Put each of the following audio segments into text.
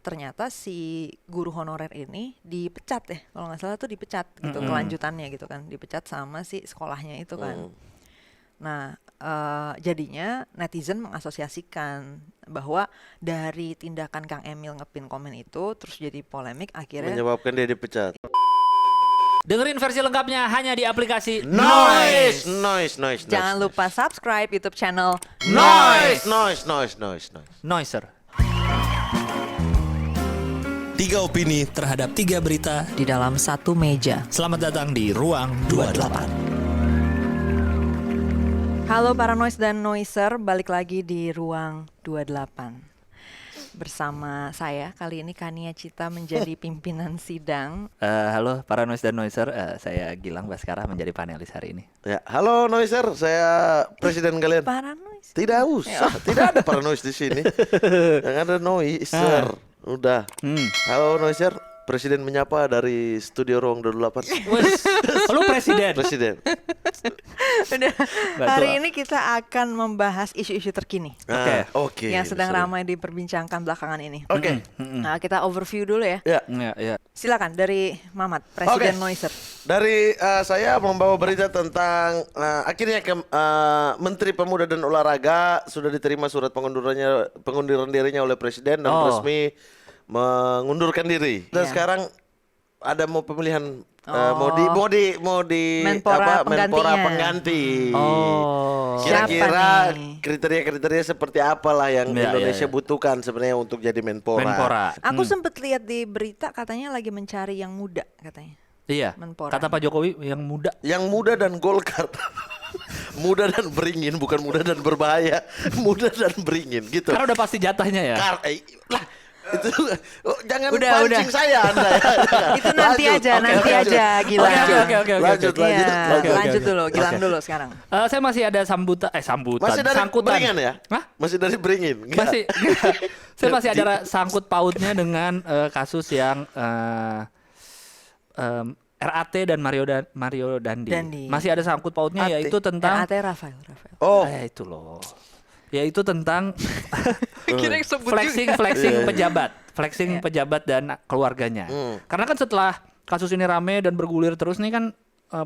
ternyata si guru honorer ini dipecat ya, kalau nggak salah tuh dipecat gitu, kelanjutannya gitu kan, dipecat sama si sekolahnya itu kan. Nah, jadinya netizen mengasosiasikan bahwa dari tindakan Kang Emil ngepin komen itu terus jadi polemik, akhirnya menyebabkan dia dipecat. Dengerin versi lengkapnya hanya di aplikasi Noise. jangan lupa subscribe YouTube channel Noise. Noiser. 3 opini terhadap 3 berita di dalam satu meja. Selamat datang di Ruang 28. Halo para noise dan noiser, balik lagi di Ruang 28. Bersama saya kali ini Kania Cita menjadi pimpinan sidang. Halo para noise dan noiser, saya Gilang Baskara menjadi panelis hari ini. Ya, halo Noiser, saya presiden kalian. Para noise. Tidak usah, tidak ada para noise di sini. Yang ada Noiser. Udah. Halo Noiser, presiden menyapa dari studio Ruang 28. Wes, lu presiden. Presiden. Udah. Hari ini kita akan membahas isu-isu terkini Oke. yang sedang ramai diperbincangkan belakangan ini. Oke. Nah, kita overview dulu ya. Ya. Ya. Silakan dari Mamat, Presiden Oke. Noiser. Dari saya membawa berita tentang akhirnya Menteri Pemuda dan Olahraga sudah diterima surat pengunduran dirinya oleh Presiden dan resmi mengundurkan diri. Dan Iya. sekarang ada mau pemilihan mau di Menpora Menpora penggantinya. pengganti. Siapa Kira-kira nih? kriteria seperti apalah yang Ya, Indonesia ya. butuhkan sebenarnya untuk jadi Menpora. Aku sempet lihat di berita katanya lagi mencari yang muda katanya. Iya. Menpora. Kata Pak Jokowi yang muda. Yang muda dan Golkar. Muda dan beringin, bukan muda dan berbahaya. Muda dan beringin gitu. Karena udah pasti jatahnya ya. Lah, itu jangan Udah. pancing saya Anda ya. Itu nanti aja, Gilang. Oke. Lanjut. Lanjut dulu, Gilang dulu sekarang. Saya masih ada sambutan. Masih dari Sangkutan. Beringin ya? Hah? Masih dari Beringin? Enggak. Masih. Saya masih ada sangkut pautnya dengan kasus yang RAT dan Mario Dandi. Masih ada sangkut pautnya, RAT. yaitu tentang RAT Rafael. Oh, itu loh. Yaitu tentang Kira sebut flexing pejabat dan keluarganya. Karena kan setelah kasus ini rame dan bergulir terus nih kan,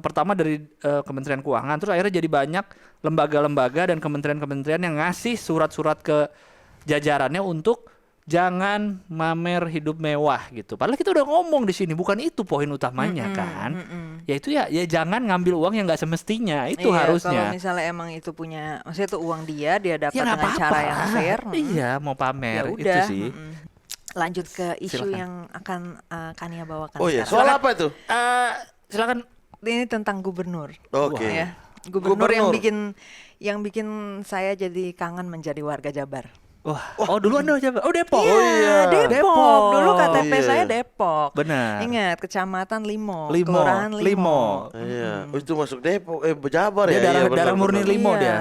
pertama dari Kementerian Keuangan, terus akhirnya jadi banyak lembaga-lembaga dan kementerian-kementerian yang ngasih surat-surat ke jajarannya untuk jangan mamer hidup mewah gitu. Padahal kita udah ngomong di sini, bukan itu poin utamanya kan. Yaitu ya jangan ngambil uang yang nggak semestinya, itu Iya, harusnya. kalau misalnya emang itu punya, maksudnya itu uang dia dapat Ya nggak dengan cara yang apa-apa. fair. Iya, mau pamer Ya itu udah. sih. Lanjut ke isu Silakan. yang akan Kania bawakan oh iya. sekarang. Soal apa itu? Silakan. Ini tentang gubernur. Oke. Ya. Gubernur yang Gubernur. bikin saya jadi kangen menjadi warga Jabar. Wah, duluan dong siapa? Oh, Depok. Iya, Depok. Dulu KTP iya. saya Depok. Benar. Ingat, Kecamatan Limo, Limo. Kelurahan Limo. Iya. Oh, itu masuk Depok, Jabar Dia ya. darah benar, murni benar. Limo Iya. dia.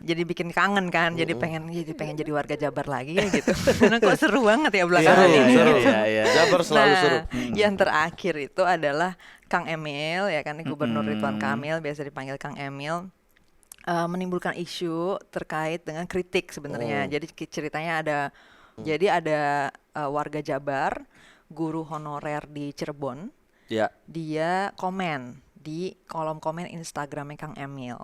Jadi bikin kangen kan, jadi pengen jadi warga Jabar lagi ya gitu. Karena kok seru banget ya belakangan Seru, ini. seru. gitu. Iya. Jabar selalu Nah, seru. yang terakhir itu adalah Kang Emil ya kan, Gubernur Ridwan Kamil, biasa dipanggil Kang Emil. Menimbulkan isu terkait dengan kritik sebenarnya. Jadi ceritanya ada warga Jabar, guru honorer di Cirebon, Ya. dia komen di kolom komen Instagramnya Kang Emil.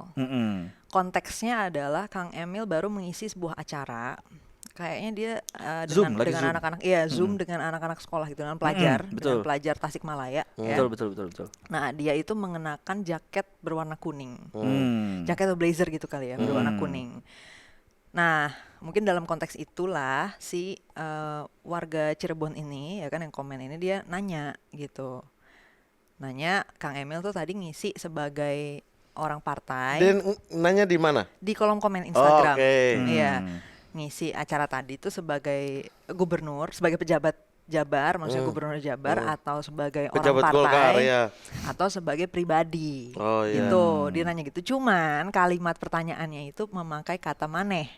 Konteksnya adalah Kang Emil baru mengisi sebuah acara. Kayaknya dia Zoom, lagi dengan Zoom. anak-anak, Zoom dengan anak-anak sekolah gitu, dengan betul. pelajar Tasikmalaya. Ya. Betul. Nah, dia itu mengenakan jaket berwarna kuning. Jaket atau blazer gitu kali ya, berwarna kuning. Nah, mungkin dalam konteks itulah si warga Cirebon ini ya kan yang komen ini, dia nanya gitu. Nanya, Kang Emil tuh tadi ngisi sebagai orang partai Dan nanya di mana? di kolom komen Instagram. Oke. Iya. Ngisi acara tadi itu sebagai gubernur, sebagai pejabat Jabar, maksudnya gubernur Jabar, atau sebagai Pejabat orang partai, Golkar, ya. atau sebagai pribadi. Oh, iya. Gitu, dia nanya gitu. Cuman kalimat pertanyaannya itu memakai kata maneh.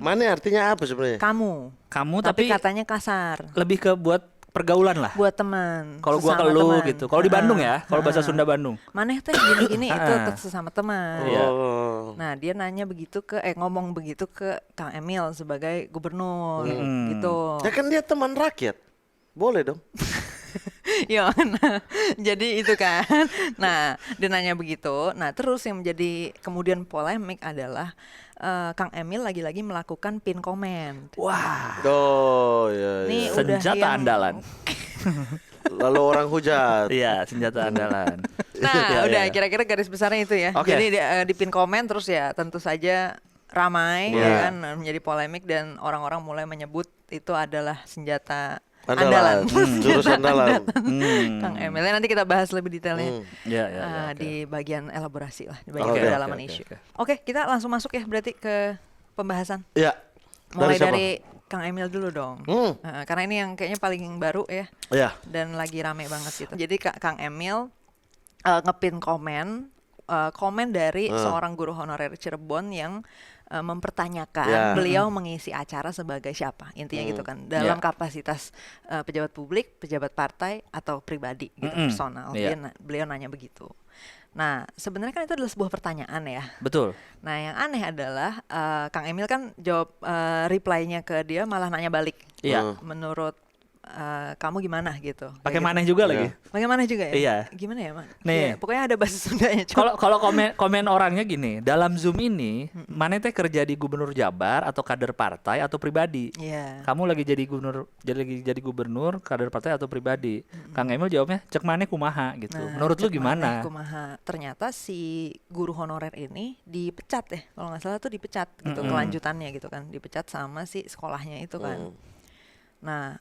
Mana artinya apa sebenarnya? Kamu Kamu tapi tapi katanya kasar. lebih ke buat pergaulan lah. Buat teman. Kalau gua ke sesama lu teman. gitu. Kalau di Bandung ya, kalau bahasa Sunda Bandung. Maneh teh gini-gini itu sesama teman. Iya. Oh. Nah, dia nanya begitu ngomong begitu ke Kang Emil sebagai gubernur gitu. Ya kan dia teman rakyat. Boleh dong. Ya, nah, jadi itu kan. Nah, dia nanya begitu. Nah, terus yang menjadi kemudian polemik adalah Kang Emil lagi-lagi melakukan pin comment. Wah, Oh ya. Ini Ya. udah senjata yang- andalan. Lalu orang hujat. Iya, senjata andalan. Nah, Iya, udah iya. kira-kira garis besarnya itu ya. Oke. Jadi di pin komen terus ya tentu saja ramai Iya. ya kan menjadi polemik dan orang-orang mulai menyebut itu adalah senjata Andalan. andalan. Jurus andalan. Kang Emil. Nanti kita bahas lebih detailnya. Iya, iya, iya, oke. Di bagian elaborasi lah, di bagian Oke, kedalaman oke, isu. oke. Oke, kita langsung masuk ya berarti ke pembahasan. Ya. Mulai siapa? dari Kang Emil dulu dong. Karena ini yang kayaknya paling baru ya Ya. dan lagi rame banget gitu. Jadi Kang Emil ngepin komen dari seorang guru honorer Cirebon yang mempertanyakan Ya. beliau mengisi acara sebagai siapa, intinya gitu kan, dalam kapasitas pejabat publik, pejabat partai atau pribadi gitu, personal. Iya. Beliau nanya begitu. Nah, sebenarnya kan itu adalah sebuah pertanyaan ya. Betul. Nah, yang aneh adalah Kang Emil kan jawab reply-nya ke dia malah nanya balik. Iya. Menurut kamu gimana gitu. Pakai Kayak maneh gitu. juga lagi. Bagaimana juga ya? Iya. Gimana ya, Mak? Nih. Ya, pokoknya ada bahasa Sundanya. Cuma Kalau komen orangnya gini, dalam Zoom ini, maneh teh kerja di gubernur Jabar atau kader partai atau pribadi? Iya. Kamu lagi jadi gubernur, kader partai atau pribadi? Kang Emil jawabnya, cek maneh kumaha gitu. Nah, Menurut lu cek gimana? maneh kumaha. Ternyata si guru honorer ini dipecat ya. Kalau nggak salah tuh dipecat gitu, kelanjutannya gitu kan. Dipecat sama si sekolahnya itu kan. Nah,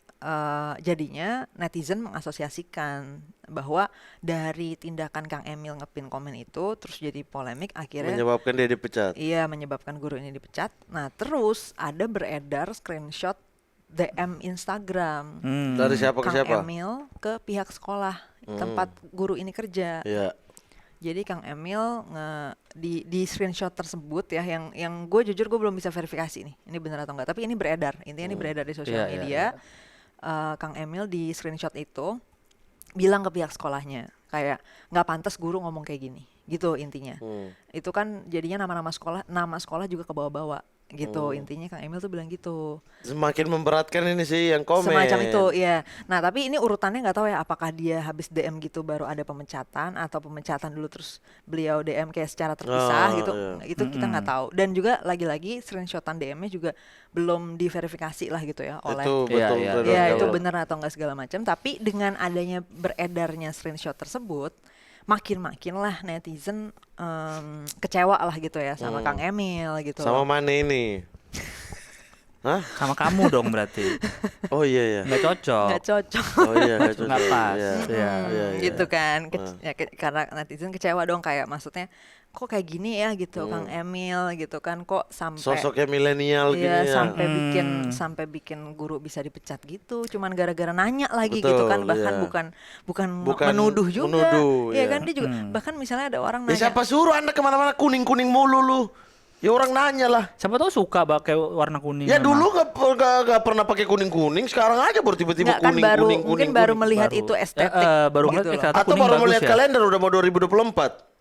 jadinya netizen mengasosiasikan bahwa dari tindakan Kang Emil ngepin komen itu terus jadi polemik akhirnya Menyebabkan dia dipecat. iya menyebabkan guru ini dipecat. Nah, terus ada beredar screenshot DM Instagram Dari siapa ke Kang siapa? Emil ke pihak sekolah tempat guru ini kerja. Iya. Jadi Kang Emil di screenshot tersebut ya yang gue jujur gue belum bisa verifikasi nih ini benar atau enggak, tapi ini beredar, intinya ini beredar di sosial Iya, iya, media. Kang Emil di screenshot itu bilang ke pihak sekolahnya kayak nggak pantas guru ngomong kayak gini gitu intinya. Itu kan jadinya nama sekolah juga kebawa-bawa gitu. Intinya Kang Emil tuh bilang gitu. Semakin memberatkan ini sih yang komen. Semacam itu, iya. Nah, tapi ini urutannya nggak tahu ya apakah dia habis DM gitu baru ada pemecatan atau pemecatan dulu terus beliau DM kayak secara terpisah gitu. Iya. Itu kita nggak tahu. Dan juga lagi-lagi screenshotan DM-nya juga belum diverifikasi lah gitu ya oleh Itu Iya, betul. iya. betul, ya betul. itu benar atau enggak segala macam. Tapi dengan adanya beredarnya screenshot tersebut makin lah netizen kecewa lah gitu ya sama Kang Emil gitu. Sama mana ini? Hah? Sama kamu dong berarti. Oh iya ya. Nggak cocok. Nggak cocok. Oh iya nggak cocok. Nggak pas. Iya. Iya. Iya, iya. Gitu kan. Karena netizen kecewa dong kayak maksudnya kok kayak gini ya gitu Kang Emil gitu kan, kok sampai Sosoknya milenial gini iya, ya. sampai bikin guru bisa dipecat gitu cuman gara-gara nanya lagi Betul, gitu kan, bahkan iya. bukan Bukan menuduh juga. menuduh, Iya iya. kan, dia juga bahkan misalnya ada orang Ya nanya siapa suruh Anda kemana-mana kuning-kuning mulu lu? Ya orang nanya lah. Siapa tahu suka pakai warna kuning. Ya memang. dulu nggak pernah pakai kuning-kuning, sekarang aja baru tiba-tiba nggak kan kuning-kuning. mungkin baru melihat itu estetik baru gitu ngeliat loh. Atau kuning baru bagus melihat ya. kalender udah mau 2024.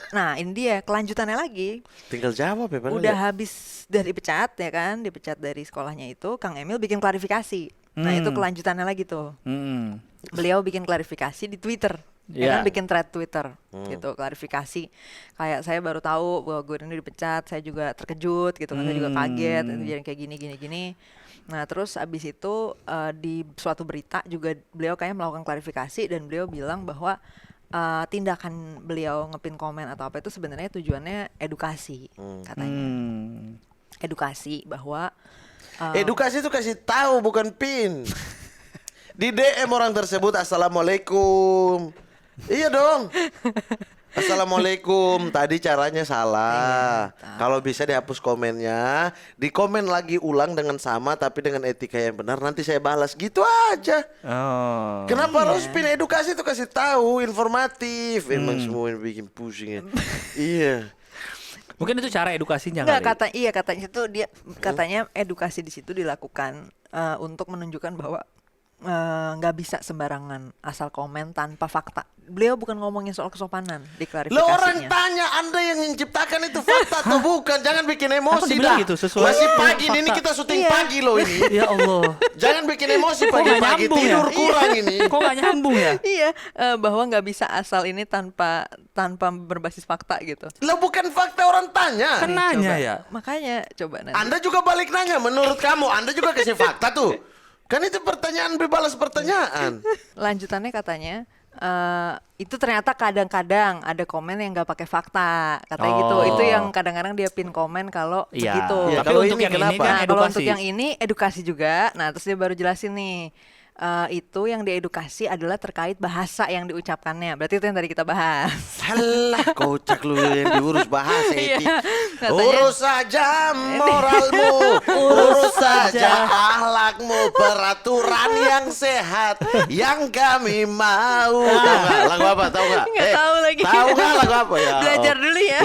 Nah, ini dia kelanjutannya lagi. Tinggal jawab ya padahal Udah ya. habis dari dipecat ya kan, dipecat dari sekolahnya itu, Kang Emil bikin klarifikasi. Nah, itu kelanjutannya lagi tuh. Hmm. Beliau bikin klarifikasi di Twitter. Ya Iya. kan, bikin thread Twitter gitu, klarifikasi kayak saya baru tahu bahwa gue ini dipecat, saya juga terkejut gitu kan, saya juga kaget itu jadi kayak gini. Nah, terus abis itu di suatu berita juga beliau kayaknya melakukan klarifikasi dan beliau bilang bahwa tindakan beliau ngepin komen atau apa itu sebenarnya tujuannya edukasi katanya. Edukasi bahwa Edukasi itu kasih tahu bukan pin. Di DM orang tersebut assalamualaikum. Iya dong. Assalamualaikum. Tadi caranya salah. Kalau bisa dihapus komennya, di komen lagi ulang dengan sama tapi dengan etika yang benar. Nanti saya balas. Gitu aja. Oh. Kenapa harus pin? Edukasi itu kasih tahu, informatif. Emang semua yang bikin pusing ya. Iya. Mungkin itu cara edukasinya enggak kali. katanya itu dia katanya edukasi di situ dilakukan untuk menunjukkan bahwa nggak bisa sembarangan asal komen tanpa fakta. Beliau bukan ngomongin soal kesopanan di Lo orang klarifikasinya. tanya Anda yang menciptakan itu fakta atau bukan? Jangan bikin emosi dibilang dah. gitu, sesuai Masih pagi fakta. ini kita syuting Iya. pagi loh ini. Ya Allah. Jangan bikin emosi Kok nggak pagi-pagi, nyambung ya? tidur kurang ini. Kok gak nyambung ya? Iya, bahwa nggak bisa asal ini tanpa berbasis fakta gitu. Lo bukan fakta orang tanya. Kan nanya Coba. ya. Makanya coba nanti. Anda juga balik nanya, menurut kamu Anda juga kasih fakta tuh. Kan itu pertanyaan berbalas pertanyaan. Lanjutannya katanya itu ternyata kadang-kadang ada komen yang nggak pakai fakta katanya gitu. Oh. Itu yang kadang-kadang dia pin komen kalau Iya. begitu. Iya, Tapi kalau untuk ini yang ini kenapa? kan Nah, kalau edukasi. untuk yang ini edukasi juga. Nah, terus dia baru jelasin nih. Itu yang diedukasi adalah terkait bahasa yang diucapkannya. Berarti itu yang tadi kita bahas. Halah, kocak lu yang diurus bahasa Iya, etik. katanya- Urus saja moralmu, urus saja akhlakmu, peraturan yang sehat yang kami mau. Tahu nggak lagu apa? Tahu nggak? Nggak tahu lagi. Tahu nggak lagu apa ya? Belajar dulu ya.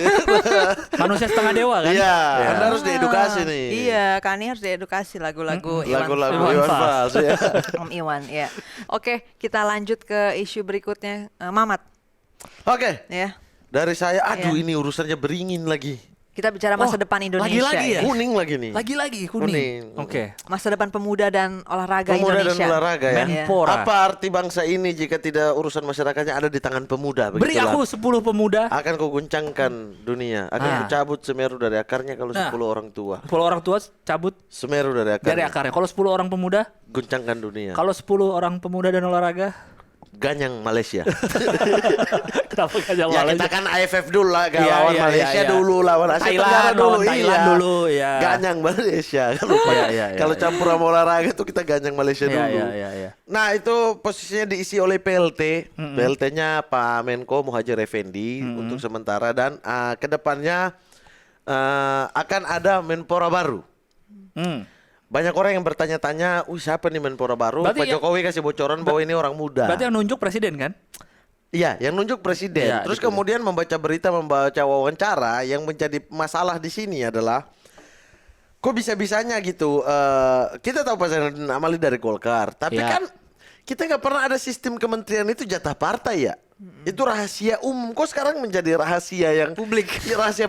Manusia setengah dewa kan? Iya, Anda harus diedukasi nih. Iya, Kani harus diedukasi lagu-lagu Lagu-lagu Iwan Iwan Fals. Fals ya. Om Iwan ya. Oke, kita lanjut ke isu berikutnya. Mamat Oke, ya. dari saya, aduh Iya. ini urusannya beringin lagi. Kita bicara masa depan Indonesia. lagi-lagi ya? Kuning lagi nih. Lagi-lagi Kuning. kuning. Oke. Masa depan pemuda dan olahraga Pemuda dan Indonesia. olahraga ya. Menpora. Apa arti bangsa ini jika tidak urusan masyarakatnya ada di tangan pemuda? Beri Begitulah. aku 10 pemuda. Akan kau guncangkan dunia. Akan kucabut Semeru dari akarnya kalau Nah. 10 orang tua. 10 orang tua cabut Semeru dari akarnya. dari akarnya. Kalau 10 orang pemuda, Guncangkan dunia. kalau 10 orang pemuda dan olahraga, Ganyang Malaysia. kenapa gak jawab Ya kita kan AFF dulu lah, Iya, lawan iya, Malaysia iya, iya. dulu, lawan Asia Thailand, Tenggara dulu, lawan Thailand dulu, ya. Ganyang Malaysia. Kalau Iya, iya, iya, kalau iya. campur sama olahraga tuh kita ganyang Malaysia Iya, dulu. iya, iya. Nah itu posisinya diisi oleh PLT. PLT-nya Pak Menko Muhadjir Effendi untuk sementara dan kedepannya akan ada Menpora baru. Hmm. Banyak orang yang bertanya-tanya, siapa nih Menpora baru? Berarti Pak ya- Jokowi kasih bocoran bahwa ini orang muda. Berarti yang nunjuk presiden kan? Iya, yang nunjuk presiden. Iya, Terus gitu. kemudian membaca berita, membaca wawancara, yang menjadi masalah di sini adalah kok bisa-bisanya gitu. Kita tahu Pak Zainuddin Amali dari Golkar, tapi Iya. kan kita nggak pernah ada sistem kementerian itu jatah partai ya. Itu rahasia umum. Kok sekarang menjadi rahasia yang Publik. Ya, rahasia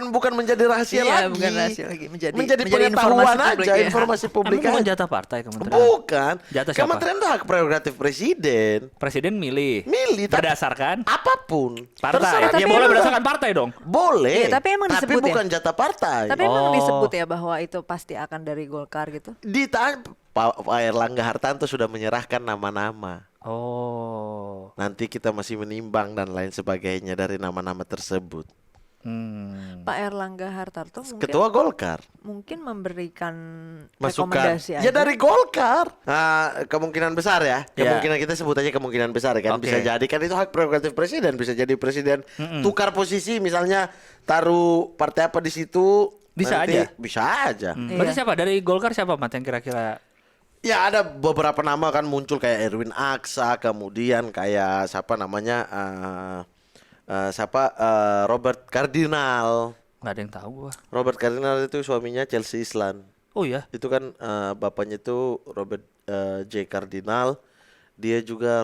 bukan menjadi rahasia Iya, lagi. bukan rahasia lagi. Menjadi pengetahuan informasi publik aja, ya. informasi publik Emang bukan aja. jatah partai kementerian? Bukan. Jatah siapa? Kementerian itu hak prerogatif presiden. Presiden milih. Milih, tapi- Berdasarkan Apapun. partai. Terserah Ya tapi boleh emang- berdasarkan partai dong. Boleh. Iya, tapi emang disebut ya? bukan jatah partai. Tapi emang Oh. disebut ya bahwa itu pasti akan dari Golkar gitu. Ditanya Pak Erlangga Hartarto sudah menyerahkan nama-nama. Oh. Nanti kita masih menimbang dan lain sebagainya dari nama-nama tersebut. Pak Erlangga Hartarto Ketua Golkar mungkin memberikan masukan. rekomendasi Ya aja. dari Golkar. Nah, kemungkinan besar ya. Ya. Kemungkinan kita sebut aja kemungkinan besar kan. Oke. Bisa jadi kan itu hak prerogatif presiden. Bisa jadi presiden tukar posisi misalnya taruh partai apa di situ. Bisa nanti aja. Bisa aja. Berarti Iya. siapa dari Golkar siapa Mat yang kira-kira? Ya ada beberapa nama kan muncul kayak Erwin Aksa, kemudian kayak siapa namanya Robert Cardinal. Nggak ada yang tahu gua. Robert Cardinal itu suaminya Chelsea Islan. Oh iya. Itu kan bapaknya itu Robert J Cardinal. Dia juga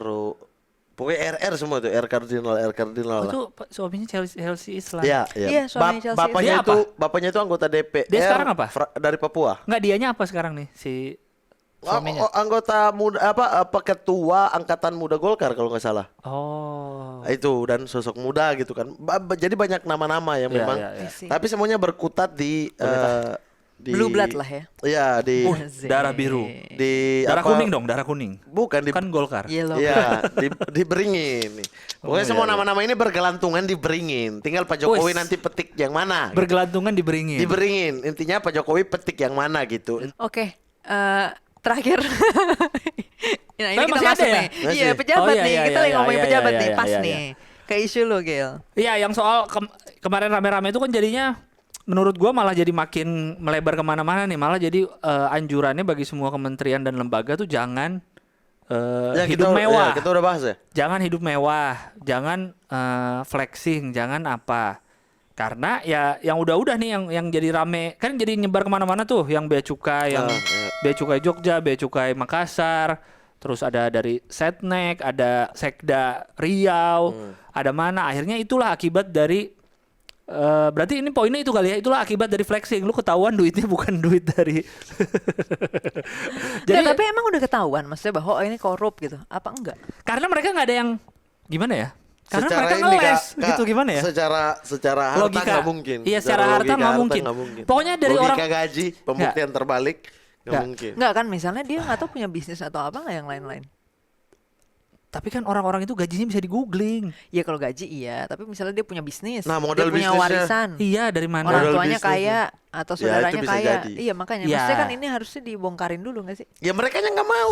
pokoknya RR semua tuh, R Cardinal Oh, lah. itu suaminya Chelsea Islan. Iya, Iya, suaminya Chelsea bapaknya Islan. itu Dia bapaknya itu anggota DPR. Dia sekarang apa? Dari Papua. Nggak, dianya apa sekarang nih si suaminya? Anggota muda apa ketua angkatan muda Golkar kalau nggak salah. Oh. Itu dan sosok muda gitu kan. Jadi banyak nama-nama yang Iya, memang. iya, iya. I see. Tapi semuanya berkutat di Blue blood lah ya. Iya di Darah biru. di Darah apa- kuning dong, darah kuning. Bukan di Kan Golkar. Yellow. Iya, di beringin. Pokoknya iya, semua iya. nama-nama ini bergelantungan di beringin. Tinggal Pak Wes. Jokowi nanti petik yang mana. Bergelantungan di beringin. Di beringin. Intinya Pak Jokowi petik yang mana gitu. Oke, terakhir. Nah, ini Tapi kita masih masuk ada ya? nih. Masih. Iya, pejabat Oh, iya, nih. iya, Kita iya, lagi ngomongin iya, pejabat iya, nih, iya, pas iya, nih. Ke isu lo, Gil. Iya, yang soal kemarin rame-rame itu kan jadinya menurut gua malah jadi makin melebar kemana-mana nih. Malah jadi anjurannya bagi semua kementerian dan lembaga tuh jangan hidup mewah. kita udah bahas ya. Jangan hidup mewah, jangan flexing, jangan apa. Karena ya yang udah-udah nih yang jadi rame kan jadi nyebar kemana-mana tuh, yang bea cukai, yang Iya. bea cukai Jogja, bea cukai Makassar, terus ada dari Setnek, ada Sekda Riau, ada mana. Akhirnya itulah akibat dari berarti ini poinnya itu kali ya, itulah akibat dari flexing. Lu ketahuan duitnya bukan duit dari Jadi tapi emang udah ketahuan maksudnya bahwa ini korup gitu. Apa enggak? karena mereka nggak ada yang gimana ya? Karena Secara mereka ini, ngeles Kak, gitu gimana ya? Secara harta Logika. nggak mungkin. Iya, secara harta logika nggak mungkin. Pokoknya dari logika orang- gaji, pembuktian terbalik nggak Nggak. mungkin. Enggak kan misalnya dia nggak tahu punya bisnis atau apa nggak yang lain-lain. Tapi kan orang-orang itu gajinya bisa di-googling. Ya kalau gaji iya, tapi misalnya dia punya bisnis, Nah, dia modal punya bisnisnya. warisan, Iya, dari mana? orang Modal tuanya bisnisnya. kaya atau Ya, itu saudaranya bisa kaya. jadi. Iya makanya, Ya. maksudnya kan ini harusnya dibongkarin dulu nggak sih? Ya mereka nggak mau.